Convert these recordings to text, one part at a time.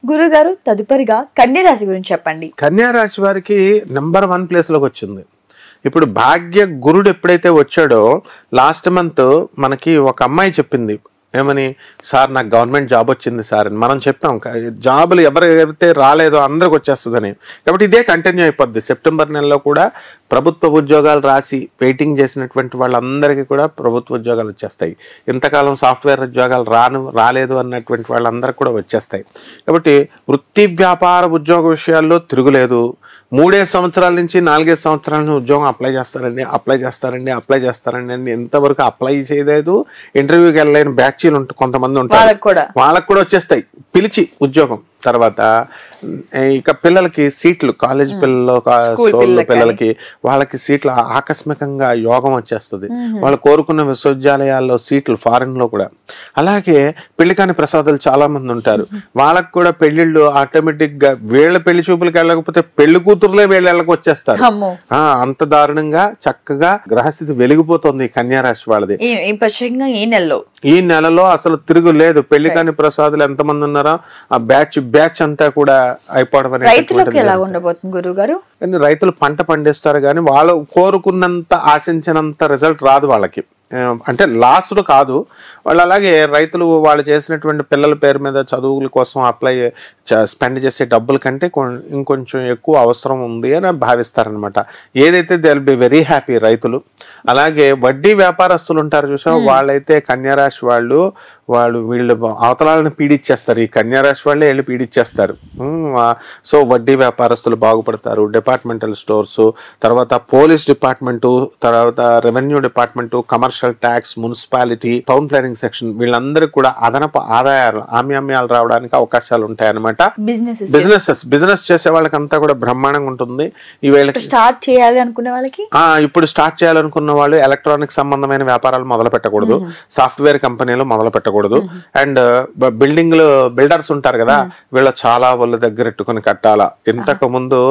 గురుగారు తదుపరిగా కన్యా రాశి గురించి చెప్పండి. కన్యా రాశి వారికి నెంబర్ 1 ప్లేస్ లోకి వచ్చింది. ఇప్పుడు భాగ్య గురుడు ఎప్పుడైతే వచ్చాడో లాస్ట్ మంత్ మనకి ఒక అమ్మాయి చెప్పింది ఏమని, సార్ నాకు గవర్నమెంట్ జాబ్ వచ్చింది సార్ అని. మనం చెప్తాం జాబులు ఎవరైతే రాలేదో అందరికి వచ్చేస్తుందని. కాబట్టి ఇదే కంటిన్యూ అయిపోద్ది. సెప్టెంబర్ నెలలో కూడా ప్రభుత్వ ఉద్యోగాలు రాసి వెయిటింగ్ చేసినటువంటి వాళ్ళందరికీ కూడా ప్రభుత్వ ఉద్యోగాలు వచ్చేస్తాయి. ఇంతకాలం సాఫ్ట్వేర్ ఉద్యోగాలు రాలేదు అన్నటువంటి వాళ్ళందరికీ కూడా వచ్చేస్తాయి. కాబట్టి వృత్తి వ్యాపార ఉద్యోగ విషయాల్లో తిరుగులేదు. 3 సంవత్సరాల నుంచి 4 సంవత్సరాల నుంచి ఉద్యోగం అప్లై చేస్తారండి అని ఎంతవరకు అప్లై చేయలేదు, ఇంటర్వ్యూకి వెళ్ళలేని బ్యాచ్లు కొంతమంది ఉంటారు, వాళ్ళకు కూడా వచ్చేస్తాయి పిలిచి ఉద్యోగం. తర్వాత ఇక పిల్లలకి సీట్లు, కాలేజ్ పిల్లలు, స్కూల్ పిల్లలకి వాళ్ళకి సీట్లు ఆకస్మికంగా యోగం వచ్చేస్తుంది. వాళ్ళు కోరుకున్న విశ్వవిద్యాలయాల్లో సీట్లు ఫారెన్ లో కూడా. అలాగే పెళ్లి కాని ప్రసాదాలు చాలా మంది ఉంటారు, వాళ్ళకి కూడా పెళ్లిళ్ళు ఆటోమేటిక్ గా వీళ్ళ పెళ్లి చూపులకు వెళ్ళకపోతే పెళ్లి కూతురులే వీళ్ళకి వచ్చేస్తారు. అంత దారుణంగా చక్కగా గ్రహస్థితి వెలిగిపోతుంది కన్యా రాశి వాళ్ళది. ఈ నెలలో అసలు తిరుగు లేదు. పెళ్లి కాని ప్రసాదాలు ఎంతమంది ఉన్నారో ఆ బ్యాచ్ అంతా కూడా అయిపోవడం గురుగారు. రైతులు పంట పండిస్తారు కానీ వాళ్ళు కోరుకున్నంత ఆశించినంత రిజల్ట్ రాదు వాళ్ళకి. అంటే లాస్డ్ కాదు, వాళ్ళు అలాగే రైతులు వాళ్ళు చేసినటువంటి పిల్లల పేరు మీద చదువుల కోసం స్పెండ్ చేసే డబ్బుల కంటే ఇంకొంచెం ఎక్కువ అవసరం ఉంది అని భావిస్తారనమాట. ఏదైతే they will be very happy రైతులు. అలాగే వడ్డీ వ్యాపారస్తులు ఉంటారు చూసా, వాళ్ళైతే కన్యా రాశి వీళ్ళు అవతలాలను పీడిచ్చేస్తారు. ఈ కన్యా రాశి వాళ్ళే వెళ్ళి పీడిచ్చేస్తారు. సో వడ్డీ వ్యాపారస్తులు బాగుపడతారు. డిపార్ట్మెంటల్ స్టోర్స్, తర్వాత పోలీస్ డిపార్ట్మెంటు, తర్వాత revenue department, commercial tax, municipality, town planning section, వీళ్ళందరికీ కూడా అదనపు ఆదాయాలు ఆమ్యామ్యాలు రావడానికి అవకాశాలు ఉంటాయన్నమాట. బిజినెస్ చేసే వాళ్ళకంతా కూడా బ్రహ్మాండంగా ఉంటుంది. స్టార్ట్ చేయాలి అనుకునే వాళ్ళకి ఇప్పుడు స్టార్ట్ చేయాలనుకున్న వాళ్ళు ఎలక్ట్రానిక్ సంబంధమైన వ్యాపారాలు మొదలు పెట్టకూడదు, సాఫ్ట్వేర్ కంపెనీలు మొదలు పెట్టకూడదు. అండ్ బిల్డర్స్ ఉంటారు కదా, వీళ్ళ చాలా వాళ్ళ దగ్గర ఎట్టుకుని కట్టాలా. ఇంతకు ముందు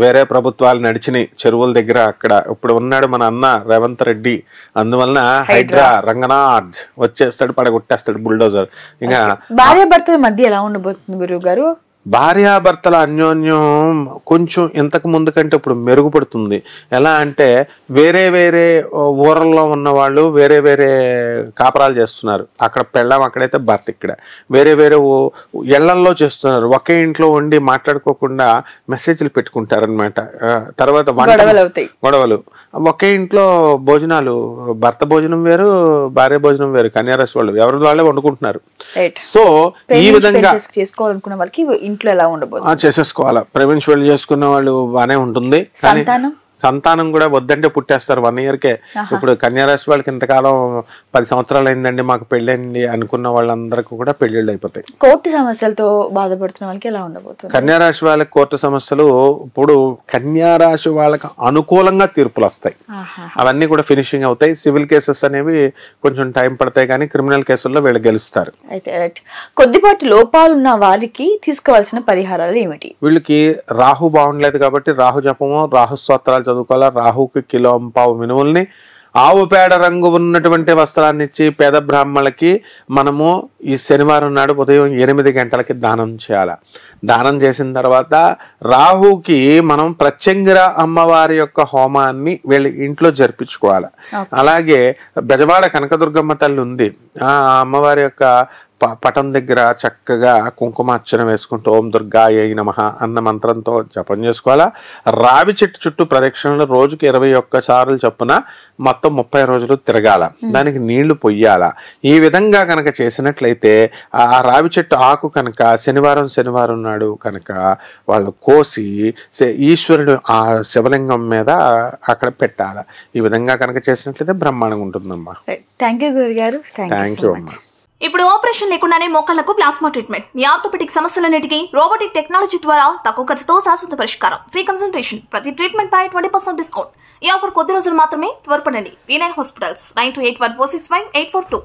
వేరే ప్రభుత్వాలు నడిచినాయి చెరువుల దగ్గర. అక్కడ ఇప్పుడు ఉన్నాడు మన అన్న రేవంత్ రెడ్డి, అందువలన హైడ్రా రంగనాథ్ వచ్చేస్తాడు, పడగొట్టేస్తాడు బుల్డోజర్. ఇంకా భార్యాభర్తల మధ్య ఎలా ఉండబోతుంది గురువు గారు? భార్యాభర్తల అన్యోన్యం కొంచెం ఇంతకు ముందు కంటే ఇప్పుడు మెరుగుపడుతుంది. ఎలా అంటే వేరే ఊరల్లో ఉన్న వాళ్ళు వేరే కాపరాలు చేస్తున్నారు. అక్కడ పెళ్ళాం, అక్కడైతే భర్త ఇక్కడ వేరే ఇళ్లల్లో చేస్తున్నారు. ఒకే ఇంట్లో ఉండి మాట్లాడుకోకుండా మెసేజ్లు పెట్టుకుంటారనమాట. తర్వాత గొడవలు. ఒకే ఇంట్లో భోజనాలు, భర్త భోజనం వేరు, భార్య భోజనం వేరు. కన్యా రాశి వాళ్ళు ఎవరి వాళ్ళే వండుకుంటున్నారు. సో ఈ విధంగా చేసుకోవాలనుకున్న వాళ్ళకి ఇంట్లో ఎలా ఉండబోతుంది చేసేసుకోవాలా. ప్రైవేట్ పెళ్లి చేసుకున్న వాళ్ళు బానే ఉంటుంది. సంతానం కూడా వద్దంటే పుట్టేస్తారు 1 ఇయర్కే. ఇప్పుడు కన్యా రాశి వాళ్ళకి ఇంతకాలం 10 సంవత్సరాలు అయిందండి మాకు పెళ్ళైంది అనుకున్న వాళ్ళందరికీ కూడా పెళ్లిళ్ళు అయిపోతాయి. కోర్టు సమస్యలతో బాధపడుతున్న వాళ్ళకి ఎలా ఉండబోతుంది? కన్యా రాశి వాళ్ళకి కోర్టు సమస్యలు ఇప్పుడు కన్యా రాశి వాళ్ళకి అనుకూలంగా తీర్పులు వస్తాయి. అవన్నీ కూడా ఫినిషింగ్ అవుతాయి. సివిల్ కేసెస్ అనేవి కొంచెం టైం పడతాయి కానీ క్రిమినల్ కేసుల్లో వీళ్ళు గెలుస్తారు. అయితే కొద్దిపాటి లోపాలున్న వారికి తీసుకోవాల్సిన పరిహారాలు ఏమిటి? వీళ్ళకి రాహు బాగుండలేదు కాబట్టి రాహు జపము, రాహు స్తోత్రాలు చదువుకోవాలా. రాహుకి కిలోంపావు మినుముల్ని, ఆవు పేడ రంగు ఉన్నటువంటి వస్త్రాన్ని ఇచ్చి పేద బ్రాహ్మణులకి మనము ఈ శనివారం నాడు ఉదయం 8 గంటలకి దానం చేయాలి. దానం చేసిన తర్వాత రాహుకి మనం ప్రత్యంగిర అమ్మవారి యొక్క హోమాన్ని వీళ్ళ ఇంట్లో జరిపించుకోవాలి. అలాగే బెజవాడ కనకదుర్గమ్మ తల్లి ఉంది, ఆ అమ్మవారి యొక్క పటం దగ్గర చక్కగా కుంకుమార్చన వేసుకుంటూ ఓం దుర్గాయ నమః అన్న మంత్రంతో జపం చేసుకోవాలా. రావి చెట్టు చుట్టూ ప్రదక్షిణలు రోజుకి 21 సార్లు చొప్పున మొత్తం 30 రోజులు తిరగాల. దానికి నీళ్లు పొయ్యాలా. ఈ విధంగా కనుక చేసినట్లయితే ఆ రావి చెట్టు ఆకు కనుక శనివారం నాడు కనుక వాళ్ళు కోసి ఈశ్వరుడు ఆ శివలింగం మీద అక్కడ పెట్టాల. ఈ విధంగా కనుక చేసినట్లయితే బ్రహ్మాండంగా ఉంటుందమ్మా. థ్యాంక్ యూ గురుగారు. థ్యాంక్ యూ అమ్మా. ఇప్పుడు ఆపరేషన్ లేకుండానే మోకాళ్లకు ప్లాస్మా ట్రీట్మెంట్, మీ ఆర్థోపెటిక్ సమస్యలన్నిటికీ రోబోటిక్ టెక్నాలజీ ద్వారా తక్కువ ఖర్చుతో శాశ్వత పరిష్కారం, ఫ్రీ కన్సల్టేషన్, ప్రతి ట్రీట్మెంట్ పై 20% డిస్కౌంట్. ఈ ఆఫర్ కొద్ది రోజులు మాత్రమే, త్వరపడండి. V9 hospitals 9281465842.